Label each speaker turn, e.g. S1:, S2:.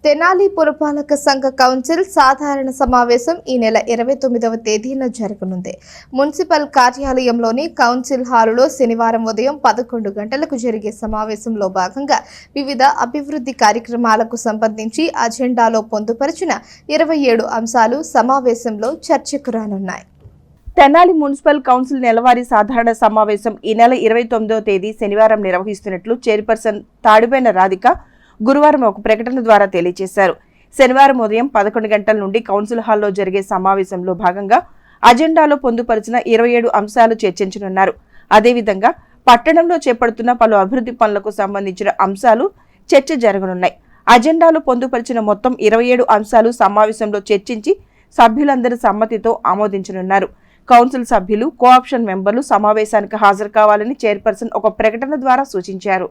S1: తెనాలి పురపాలక సంఘ కౌన్సిల్ సాధారణ సమావేశం ఈ నెల 29వ తేదీన జరగనుంది. మున్సిపల్ కార్యాలయంలోని కౌన్సిల్ హాలులో శనివారం ఉదయం 11 గంటలకు జరిగే సమావేశంలో భాగంగా వివిధ అభివృద్ధి కార్యక్రమాలకు సంబంధించి అజెండాలో పొందుపరిచిన 27 అంశాలు సమావేశంలో చర్చకు రానున్నాయి.
S2: తెనాలి మున్సిపల్ కౌన్సిల్ నెలవారీ సాధారణ సమావేశం ఈ నెల 29వ తేదీ శనివారం నిర్వహిస్తున్నట్లు చైర్పర్సన్ తాడిబైన రాధిక గురువారం ఒక ప్రకటన ద్వారా తెలియజేశారు. శనివారం ఉదయం 11 గంటల నుండి కౌన్సిల్ హాల్లో జరిగే సమావేశంలో భాగంగా అజెండాలో పొందుపరిచిన 27 అంశాలు చర్చించనున్నారు. అదేవిధంగా పట్టణంలో చేపడుతున్న పలు అభివృద్ధి పనులకు సంబంధించిన అంశాలు చర్చ జరగనున్నాయి. అజెండాలో పొందుపరిచిన మొత్తం 27 అంశాలు సమావేశంలో చర్చించి సభ్యులందరి సమ్మతితో ఆమోదించనున్నారు. కౌన్సిల్ సభ్యులు, కోఆప్షన్ మెంబర్లు సమావేశానికి హాజరు కావాలని చైర్పర్సన్ ఒక ప్రకటన ద్వారా సూచించారు.